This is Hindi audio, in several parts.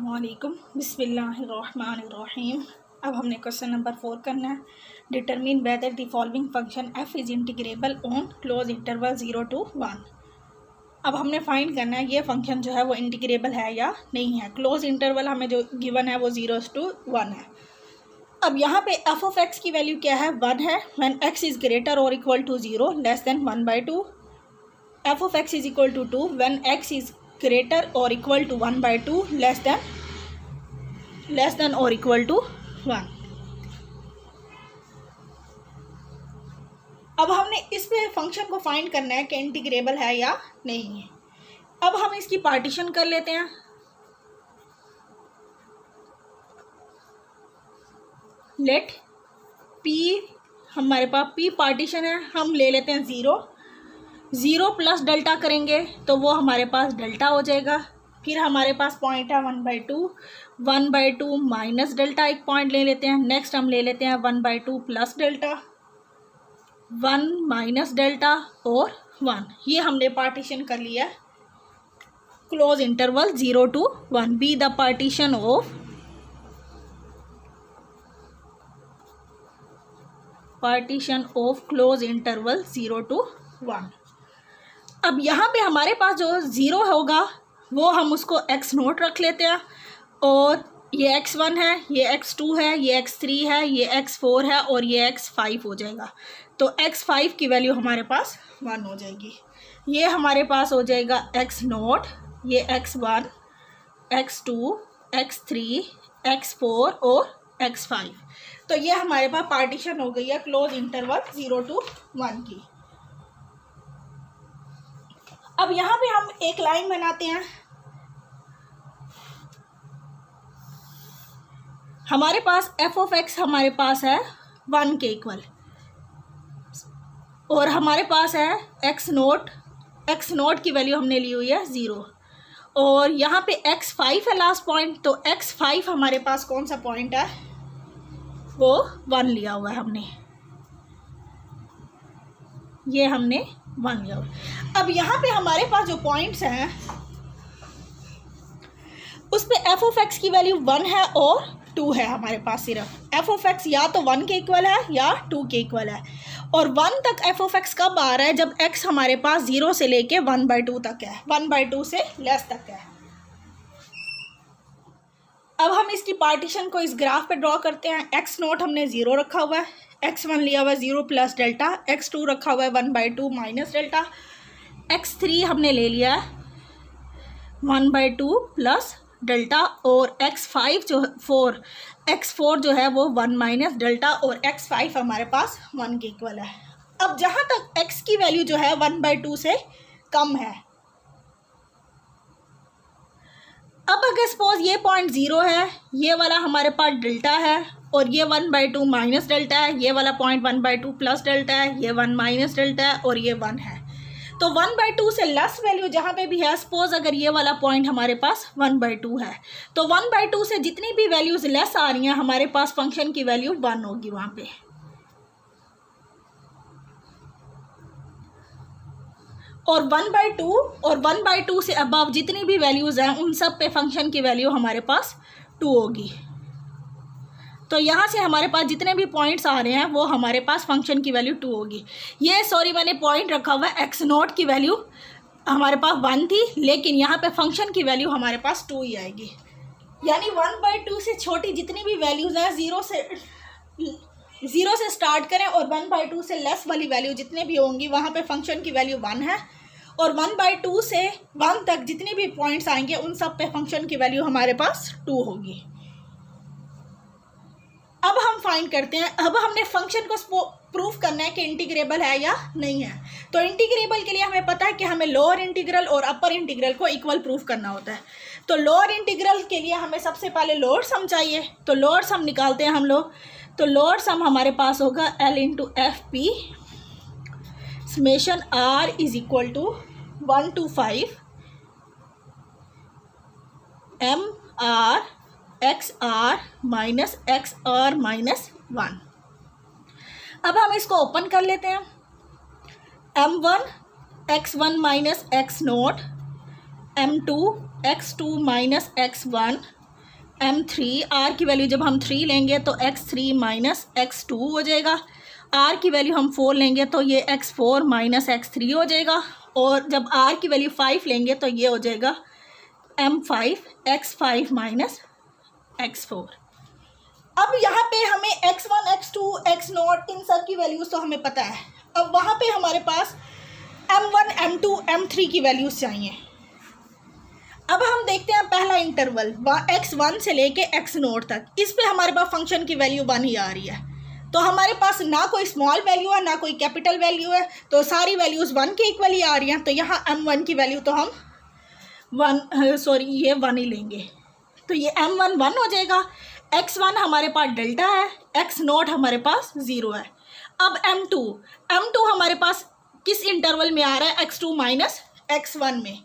अस्सलामुअलैकुम बिस्मिल्लाहिर्रहमानिर्रहीम। अब हमने क्वेश्चन नंबर 4 करना है। Determine whether the following function F is integrable on close interval 0 to 1। अब हमने फाइंड करना है ये फंक्शन जो है वो इंटीग्रेबल है या नहीं है। क्लोज इंटरवल हमें जो गिवन है वो 0 to 1 है। अब यहाँ पे एफ ऑफ एक्स की वैल्यू क्या है, 1 है। व्हेन एक्स इज़ ग्रेटर और equal to 0 less than 1/2। F of X is equal to 2 when X is greater or equal to 1/2 less than or equal to 1। अब हमने इस पे फंक्शन को फाइंड करना है कि इंटीग्रेबल है या नहीं है। अब हम इसकी पार्टीशन कर लेते हैं। लेट p, हमारे पास p पार्टीशन है, हम ले लेते हैं 0 प्लस डेल्टा करेंगे तो वो हमारे पास डेल्टा हो जाएगा। फिर हमारे पास पॉइंट है 1/2 माइनस डेल्टा, एक पॉइंट ले लेते हैं। नेक्स्ट हम ले लेते हैं 1/2 प्लस डेल्टा, 1 माइनस डेल्टा और 1। ये हमने पार्टीशन कर लिया close interval 0 to 1। Be the partition of close interval 0 to 1। अब यहाँ पे हमारे पास जो 0 होगा वो हम उसको x0 रख लेते हैं, और ये x1 है, ये x2 है, ये x3 है, ये x4 है और ये x5 हो जाएगा। तो x5 की वैल्यू हमारे पास 1 हो जाएगी। ये हमारे पास हो जाएगा x0, ये x1, x2, x3, x4 और x5। तो ये हमारे पास पार्टीशन हो गई है क्लोज इंटरवल 0 to 1 की। अब यहाँ पे हम एक लाइन बनाते हैं। हमारे पास एफ ऑफ एक्स हमारे पास है 1 के इक्वल, और हमारे पास है एक्स नोट की वैल्यू हमने ली हुई है 0, और यहाँ पे x5 है लास्ट पॉइंट। तो x5 हमारे पास कौन सा पॉइंट है, वो 1 लिया हुआ है हमने, ये हमने 1 लिया हुआ। अब यहाँ पे हमारे पास जो पॉइंट्स हैं उस पे एफ ऑफ एक्स की वैल्यू 1 है और 2 है हमारे पास। सिर्फ एफ ऑफ एक्स या तो 1 के इक्वल है या 2 के इक्वल है। और 1 तक एफ ऑफ एक्स कब आ रहा है, जब x हमारे पास 0 से लेके 1/2 तक है, 1/2 से लेस तक है। अब हम इसकी पार्टीशन को इस ग्राफ पे ड्रॉ करते हैं। x0 हमने 0 रखा हुआ है, x1 लिया हुआ है 0 प्लस डेल्टा, x2 रखा हुआ है 1/2 माइनस डेल्टा, x3 हमने ले लिया है 1/2 प्लस डेल्टा, और x4 जो है वो 1 माइनस डेल्टा, और x5 हमारे पास 1 के इक्वल है। अब जहाँ तक x की वैल्यू जो है 1/2 से कम है, अब अगर सपोज ये पॉइंट 0 है, ये वाला हमारे पास डेल्टा है, और ये 1/2 माइनस डेल्टा है, ये वाला पॉइंट 1/2 प्लस डेल्टा है, ये 1 माइनस डेल्टा है, और ये 1 है। तो 1/2 से लेस वैल्यू जहाँ पे भी है, सपोज अगर ये वाला पॉइंट हमारे पास 1/2 है, तो 1/2 से जितनी भी वैल्यूज लेस आ रही हैं हमारे पास फंक्शन की वैल्यू 1 होगी वहाँ पे। और 1/2 से अबव जितनी भी वैल्यूज़ हैं उन सब पे फंक्शन की वैल्यू हमारे पास 2 होगी। तो यहाँ से हमारे पास जितने भी पॉइंट्स आ रहे हैं वो हमारे पास फंक्शन की वैल्यू 2 होगी। ये सॉरी मैंने पॉइंट रखा हुआ है, x0 की वैल्यू हमारे पास 1 थी, लेकिन यहाँ पे फंक्शन की वैल्यू हमारे पास 2 ही आएगी। यानी 1/2 से छोटी जितनी भी वैल्यूज़ हैं 0 से स्टार्ट करें, और 1/2 से लेस वाली वैल्यू जितने भी होंगी वहाँ पे फंक्शन की वैल्यू 1 है, और 1/2 से 1 तक जितने भी पॉइंट्स आएंगे उन सब पे फंक्शन की वैल्यू हमारे पास 2 होगी। अब हम फाइंड करते हैं। अब हमने फंक्शन को प्रूफ करना है कि इंटीग्रेबल है या नहीं है। तो इंटीग्रेबल के लिए हमें पता है कि हमें लोअर इंटीग्रल और अपर इंटीग्रल को इक्वल प्रूफ करना होता है। तो लोअर इंटीग्रल के लिए हमें सबसे पहले लोअर सम चाहिए, तो लोअर सम निकालते हैं हम लोग। तो लोअर सम हमारे पास होगा L × FP summation R is equal to 1 to 5 MR XR minus XR minus 1। अब हम इसको ओपन कर लेते हैं। M1 X1 minus X0 M2 x2 minus x1 m3, r की वैल्यू जब हम 3 लेंगे तो x3 माइनस x2 हो जाएगा। r की वैल्यू हम 4 लेंगे तो ये x4 माइनस x3 हो जाएगा। और जब r की वैल्यू 5 लेंगे तो ये हो जाएगा m5 x5 माइनस x4। अब यहाँ पे हमें x1 x2 x0 इन सब की वैल्यूज़ तो हमें पता है। अब वहाँ पे हमारे पास m1 m2 m3 की वैल्यूज़ चाहिए। अब हम देखते हैं पहला इंटरवल x1 से लेके x0 तक, इस पे हमारे पास फंक्शन की वैल्यू 1 ही आ रही है। तो हमारे पास ना कोई स्मॉल वैल्यू है ना कोई कैपिटल वैल्यू है, तो सारी वैल्यूज़ 1 के इक्वल ही आ रही हैं। तो यहाँ m1 की वैल्यू तो हम 1 ही लेंगे। तो ये m1 1 हो जाएगा। x1 हमारे पास डेल्टा है, x0 हमारे पास 0 है। अब m2 हमारे पास किस इंटरवल में आ रहा है? x2 माइनस x1 में,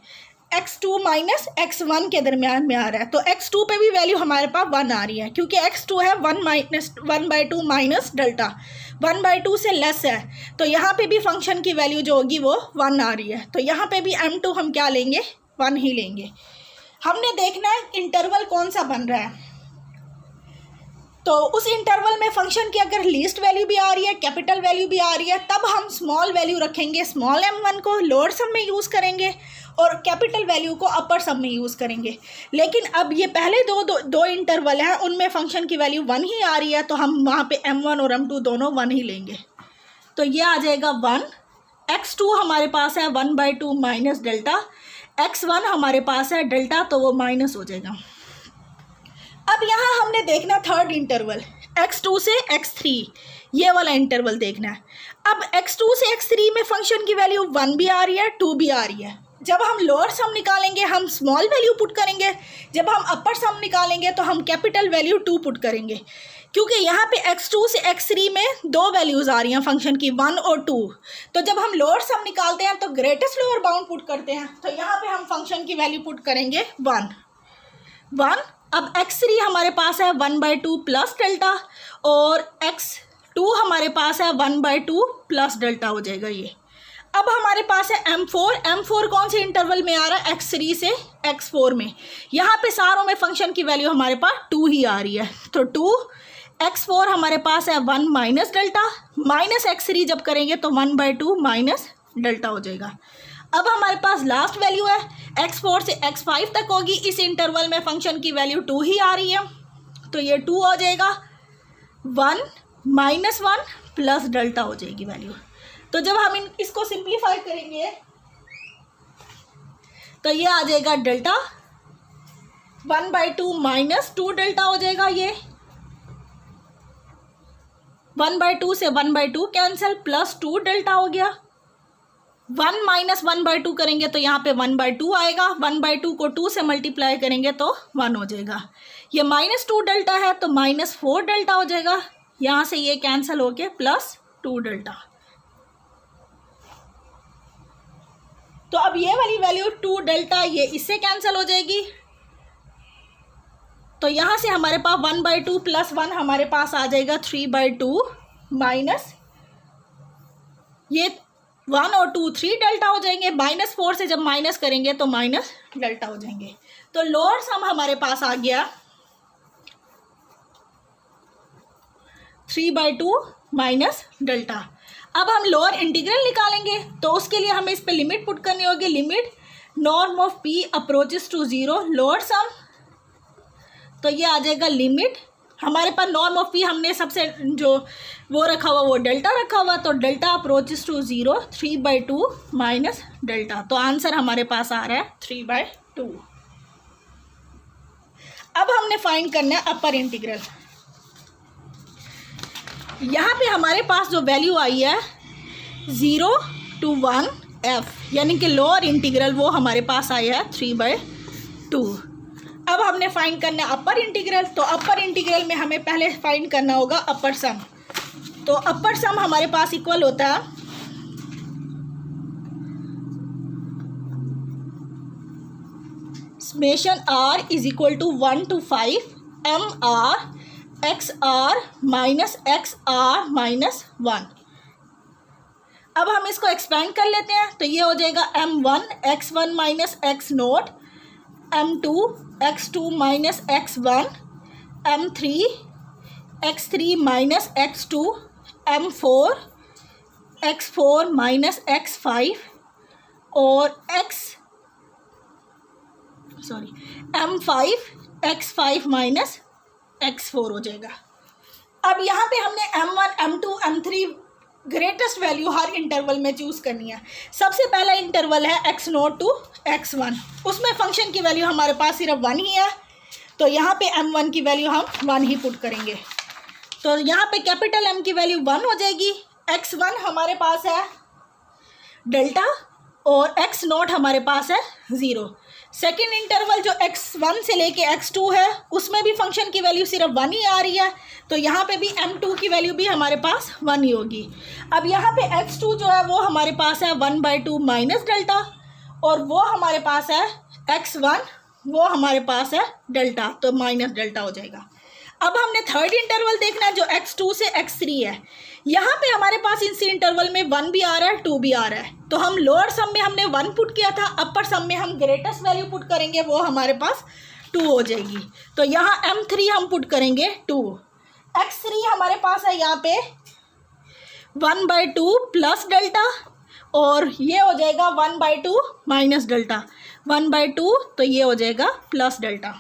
x2 माइनस x1 के दरमियान में आ रहा है। तो x2 पे भी वैल्यू हमारे पास 1 आ रही है, क्योंकि x2 है 1/2 माइनस डेल्टा, 1/2 से लेस है। तो यहाँ पे भी फंक्शन की वैल्यू जो होगी वो 1 आ रही है। तो यहाँ पे भी m2 हम क्या लेंगे? 1 ही लेंगे। हमने देखना है इंटरवल कौन सा बन रहा है। तो उस इंटरवल में फंक्शन की अगर लीस्ट वैल्यू भी आ रही है, कैपिटल वैल्यू भी आ रही है, तब हम स्मॉल वैल्यू रखेंगे, स्मॉल m1 को लोअर सम में यूज़ करेंगे और कैपिटल वैल्यू को अपर सम में यूज़ करेंगे। लेकिन अब ये पहले दो इंटरवल हैं, उनमें फंक्शन की वैल्यू 1 ही आ रही है, तो हम वहाँ पे m1 और m2 दोनों 1 ही लेंगे। तो ये आ जाएगा 1। x2 हमारे पास है 1/2 माइनस डेल्टा, x1 हमारे पास है डेल्टा, तो वो माइनस हो जाएगा। अब यहाँ हमने देखना थर्ड इंटरवल x2 से x3, ये वाला इंटरवल देखना है। अब x2 से x3 में फंक्शन की वैल्यू 1 भी आ रही है, 2 भी आ रही है। जब हम लोअर सम निकालेंगे हम स्मॉल वैल्यू पुट करेंगे, जब हम अपर सम निकालेंगे तो हम कैपिटल वैल्यू 2 पुट करेंगे, क्योंकि यहाँ पे x2 से x3 में 2 वैल्यूज़ आ रही हैं फंक्शन की, 1 और 2। तो जब हम लोअर सम निकालते हैं तो ग्रेटेस्ट लोअर बाउंड पुट करते हैं। तो यहाँ पे हम फंक्शन की वैल्यू पुट करेंगे 1। अब x3 हमारे पास है 1/2 प्लस डेल्टा और x2 हमारे पास है 1/2 प्लस डेल्टा हो जाएगा ये। अब हमारे पास है m4 कौन से इंटरवल में आ रहा है? x3 से x4 में। यहाँ पे सारों में फंक्शन की वैल्यू हमारे पास 2 ही आ रही है। तो 2 x4 हमारे पास है 1 माइनस डेल्टा, माइनस x3 जब करेंगे तो 1/2 माइनस डेल्टा हो जाएगा। अब हमारे पास लास्ट वैल्यू है x4 से x5 तक होगी। इस इंटरवल में फंक्शन की वैल्यू 2 ही आ रही है, तो ये 2 हो जाएगा। 1 माइनस 1 प्लस डेल्टा हो जाएगी वैल्यू। तो जब हम इसको सिंप्लीफाई करेंगे तो ये आ जाएगा डेल्टा 1/2 माइनस 2 डेल्टा हो जाएगा। ये 1/2 से 1/2 कैंसिल, प्लस 2 डेल्टा हो गया। 1 माइनस 1/2 करेंगे तो यहाँ पे 1/2 आएगा, 1/2 को 2 से मल्टीप्लाई करेंगे तो 1 हो जाएगा। ये -2 डेल्टा है तो -4 डेल्टा हो जाएगा। यहाँ से ये कैंसिल होके +2 डेल्टा। तो अब ये वाली वैल्यू 2 डेल्टा ये इससे कैंसिल हो जाएगी। तो यहाँ से हमारे पास 1/2 प्लस 1 हमारे पास आ जाएगा 3/2 माइनस ये 1 और 2 3 डेल्टा हो जाएंगे। -4 से जब माइनस करेंगे तो माइनस डेल्टा हो जाएंगे। तो लोअर सम हमारे पास आ गया 3/2 माइनस डेल्टा। अब हम लोअर इंटीग्रल निकालेंगे तो उसके लिए हमें इस पे लिमिट पुट करनी होगी। Limit norm of p approaches to 0 lower sum, तो ये आ जाएगा लिमिट। हमारे पास नॉर्म ऑफ p हमने सबसे जो वो रखा हुआ वो डेल्टा रखा हुआ, तो delta approaches to 0 3/2 minus delta. तो आंसर हमारे पास आ रहा है 3/2। अब हमने फाइंड करना है अपर इंटीग्रल। यहाँ पे हमारे पास जो वैल्यू आई है 0 to 1 f, यानी कि लोअर इंटीग्रल वो हमारे पास आया है 3/2। अब हमने फाइंड करना है अपर इंटीग्रल। तो अपर इंटीग्रल में हमें पहले फाइंड करना होगा अपर सम। तो अपर सम हमारे पास इक्वल होता है summation r is equal to 1 to 5 mr xr minus xr minus 1। अब हम इसको एक्सपेंड कर लेते हैं तो ये हो जाएगा m1 x1 minus x0, m2 x2 minus x1 m3 x3 minus x2 m4 x4 minus x5 और m5 x5 माइनस x4 हो जाएगा। अब यहाँ पे हमने m1 m2 m3 greatest value हर इंटरवल में चूज़ करनी है। सबसे पहला इंटरवल है x0 टू x1, उसमें फंक्शन की वैल्यू हमारे पास सिर्फ 1 ही है, तो यहाँ पे m1 की वैल्यू हम 1 ही पुट करेंगे। तो यहाँ पे कैपिटल M की वैल्यू 1 हो जाएगी। x1 हमारे पास है डेल्टा और x0 हमारे पास है 0। सेकेंड इंटरवल जो x1 से लेके x2 है उसमें भी फंक्शन की वैल्यू सिर्फ 1 ही आ रही है, तो यहाँ पे भी m2 की वैल्यू भी हमारे पास 1 ही होगी। अब यहाँ पे x2 जो है वो हमारे पास है 1/2 माइनस डेल्टा और वो हमारे पास है x1, वो हमारे पास है डेल्टा, तो माइनस डेल्टा हो जाएगा। अब हमने थर्ड इंटरवल देखना है जो x2 से x3 है। यहाँ पे हमारे पास इसी इंटरवल में 1 भी आ रहा है 2 भी आ रहा है, तो हम लोअर सम में हमने 1 पुट किया था, अपर सम में हम ग्रेटेस्ट वैल्यू पुट करेंगे, वो हमारे पास 2 हो जाएगी। तो यहाँ m3 हम पुट करेंगे 2, x3 हमारे पास है यहाँ पे 1/2 प्लस डेल्टा और ये हो जाएगा 1/2 माइनस डेल्टा, 1/2 तो ये हो जाएगा प्लस डेल्टा।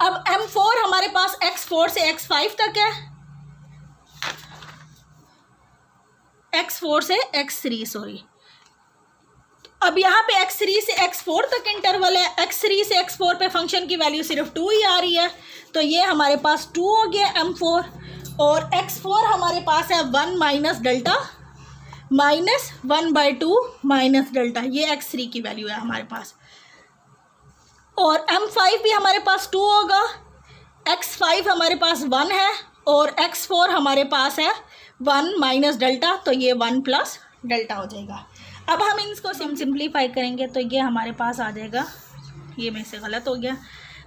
अब m4 हमारे पास x4 से x5 तक है, x4 से x3 सॉरी। अब यहाँ पे x3 से x4 तक इंटरवल है, x3 से x4 पे फंक्शन की वैल्यू सिर्फ 2 ही आ रही है, तो ये हमारे पास 2 हो गया m4 और x4 हमारे पास है 1 minus delta minus 1/2 minus delta, ये x3 की वैल्यू है हमारे पास। और m5 भी हमारे पास 2 होगा, x5 हमारे पास 1 है और x4 हमारे पास है 1 माइनस डेल्टा, तो ये 1 प्लस डेल्टा हो जाएगा। अब हम इसको सिंप्लीफाई करेंगे तो ये हमारे पास आ जाएगा, ये मेरे से गलत हो गया,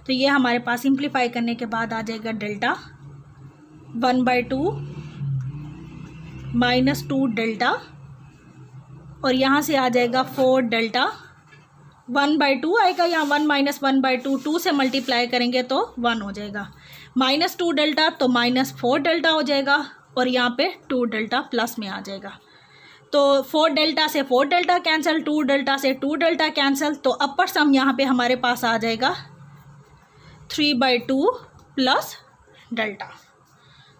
तो ये हमारे पास सिंप्लीफाई करने के बाद आ जाएगा डेल्टा 1/2 माइनस 2 डेल्टा और यहाँ से आ जाएगा 4 डेल्टा, 1/2 आएगा, यहाँ 1 माइनस 1/2 2 से मल्टीप्लाई करेंगे तो 1 हो जाएगा, माइनस 2 डेल्टा तो माइनस 4 डेल्टा हो जाएगा और यहाँ पे 2 डेल्टा प्लस में आ जाएगा। तो 4 डेल्टा से 4 डेल्टा कैंसिल, 2 डेल्टा से 2 डेल्टा कैंसिल, तो अपर सम यहाँ पे हमारे पास आ जाएगा 3/2 प्लस डेल्टा,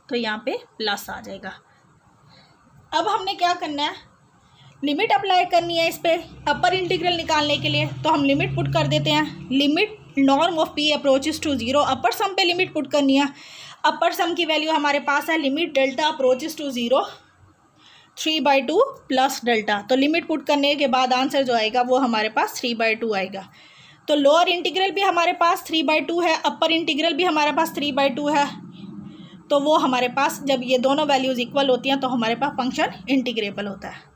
तो यहाँ पे प्लस आ जाएगा। अब हमने क्या करना है, लिमिट अप्लाई करनी है इस पर अपर इंटीग्रल निकालने के लिए, तो हम लिमिट पुट कर देते हैं। Limit norm of p approaches to 0, upper sum पे लिमिट पुट करनी है। अपर सम की वैल्यू हमारे पास है limit delta approaches to 0 3/2 plus delta, तो लिमिट पुट करने के बाद आंसर जो आएगा वो हमारे पास 3/2 आएगा। तो लोअर इंटीग्रल भी हमारे पास 3/2 है, अपर इंटीग्रल भी हमारे पास 3/2 है, तो वो हमारे पास जब ये दोनों वैल्यूज़ इक्वल होती हैं तो हमारे पास फंक्शन इंटीग्रेबल होता है।